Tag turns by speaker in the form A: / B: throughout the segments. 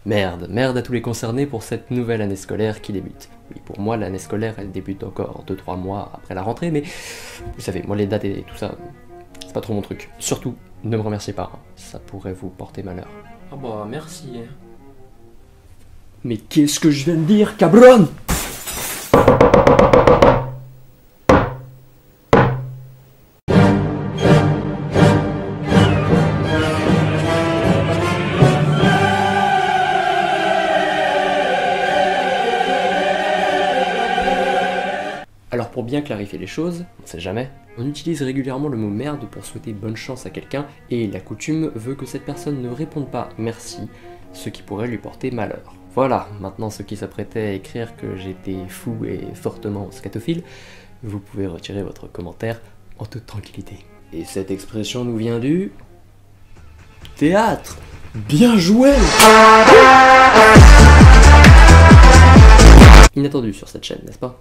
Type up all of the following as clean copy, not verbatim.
A: Merde, merde à tous les concernés pour cette nouvelle année scolaire qui débute. Oui, pour moi, l'année scolaire, elle débute encore 2-3 mois après la rentrée, mais vous savez, moi les dates et tout ça, c'est pas trop mon truc. Surtout, ne me remerciez pas, hein. Ça pourrait vous porter malheur.
B: Ah bah merci.
A: Mais qu'est-ce que je viens de dire, cabron? Alors pour bien clarifier les choses, on sait jamais, on utilise régulièrement le mot merde pour souhaiter bonne chance à quelqu'un et la coutume veut que cette personne ne réponde pas merci, ce qui pourrait lui porter malheur. Voilà, maintenant ceux qui s'apprêtaient à écrire que j'étais fou et fortement scatophile, vous pouvez retirer votre commentaire en toute tranquillité. Et cette expression nous vient du... théâtre. Bien joué! Inattendu sur cette chaîne, n'est-ce pas?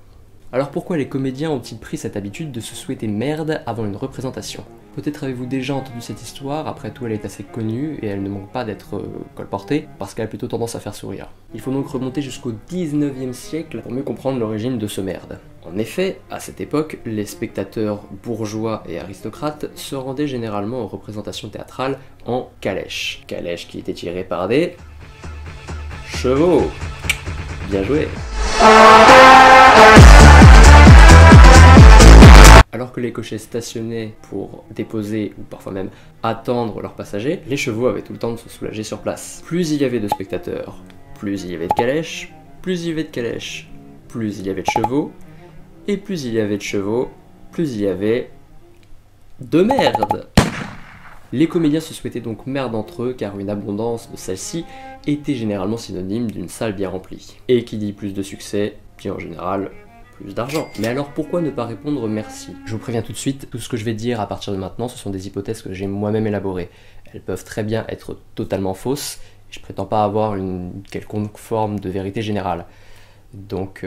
A: Alors pourquoi les comédiens ont-ils pris cette habitude de se souhaiter merde avant une représentation? Peut-être avez-vous déjà entendu cette histoire, après tout elle est assez connue et elle ne manque pas d'être colportée, parce qu'elle a plutôt tendance à faire sourire. Il faut donc remonter jusqu'au 19e siècle pour mieux comprendre l'origine de ce merde. En effet, à cette époque, les spectateurs bourgeois et aristocrates se rendaient généralement aux représentations théâtrales en calèche. Calèche qui était tirée par des... chevaux. Bien joué. Alors que les cochers stationnaient pour déposer ou parfois même attendre leurs passagers, les chevaux avaient tout le temps de se soulager sur place. Plus il y avait de spectateurs, plus il y avait de calèches, plus il y avait de calèches, plus il y avait de chevaux, et plus il y avait de chevaux, plus il y avait de merde. Les comédiens se souhaitaient donc merde entre eux car une abondance de celle-ci était généralement synonyme d'une salle bien remplie. Et qui dit plus de succès, dit en général plus d'argent. Mais alors pourquoi ne pas répondre merci? Je vous préviens tout de suite, tout ce que je vais dire à partir de maintenant, ce sont des hypothèses que j'ai moi-même élaborées. Elles peuvent très bien être totalement fausses, et je prétends pas avoir une quelconque forme de vérité générale. Donc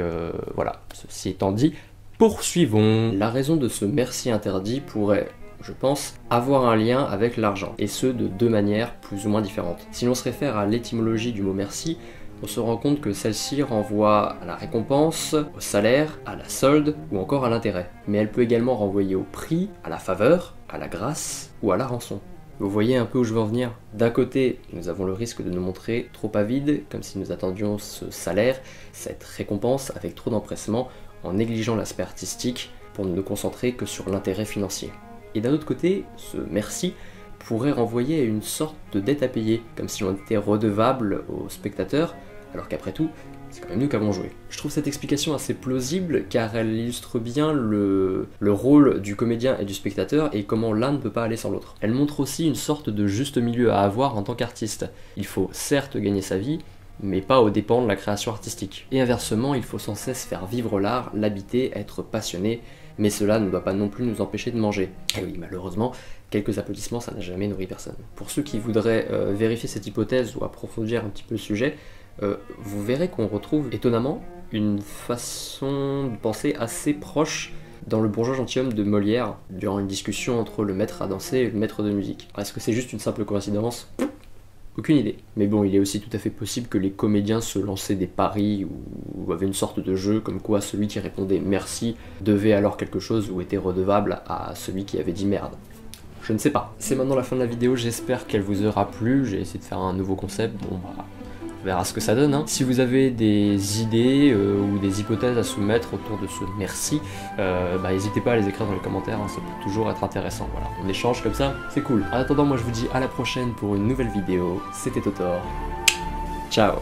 A: voilà, ceci étant dit, poursuivons. La raison de ce merci interdit pourrait, je pense, avoir un lien avec l'argent, et ce de deux manières plus ou moins différentes. Si l'on se réfère à l'étymologie du mot merci, on se rend compte que celle-ci renvoie à la récompense, au salaire, à la solde ou encore à l'intérêt. Mais elle peut également renvoyer au prix, à la faveur, à la grâce ou à la rançon. Vous voyez un peu où je veux en venir? D'un côté, nous avons le risque de nous montrer trop avides, comme si nous attendions ce salaire, cette récompense avec trop d'empressement, en négligeant l'aspect artistique pour ne nous concentrer que sur l'intérêt financier. Et d'un autre côté, ce merci pourrait renvoyer à une sorte de dette à payer, comme si l'on était redevable aux spectateurs, alors qu'après tout, c'est quand même nous qui avons joué. Je trouve cette explication assez plausible car elle illustre bien le rôle du comédien et du spectateur et comment l'un ne peut pas aller sans l'autre. Elle montre aussi une sorte de juste milieu à avoir en tant qu'artiste. Il faut certes gagner sa vie, mais pas aux dépens de la création artistique. Et inversement, il faut sans cesse faire vivre l'art, l'habiter, être passionné, mais cela ne doit pas non plus nous empêcher de manger. Et oui, malheureusement, quelques applaudissements, ça n'a jamais nourri personne. Pour ceux qui voudraient vérifier cette hypothèse ou approfondir un petit peu le sujet, vous verrez qu'on retrouve étonnamment une façon de penser assez proche dans Le bourgeois gentilhomme de Molière, durant une discussion entre le maître à danser et le maître de musique. Est-ce que c'est juste une simple coïncidence ? Aucune idée. Mais bon, il est aussi tout à fait possible que les comédiens se lançaient des paris ou avaient une sorte de jeu comme quoi celui qui répondait merci devait alors quelque chose ou était redevable à celui qui avait dit merde. Je ne sais pas. C'est maintenant la fin de la vidéo, j'espère qu'elle vous aura plu. J'ai essayé de faire un nouveau concept, bon bah... on verra ce que ça donne. Hein. Si vous avez des idées ou des hypothèses à soumettre autour de ce merci, n'hésitez pas à les écrire dans les commentaires, hein, ça peut toujours être intéressant. Voilà, on échange comme ça, c'est cool. En attendant, moi je vous dis à la prochaine pour une nouvelle vidéo. C'était Totor. Ciao.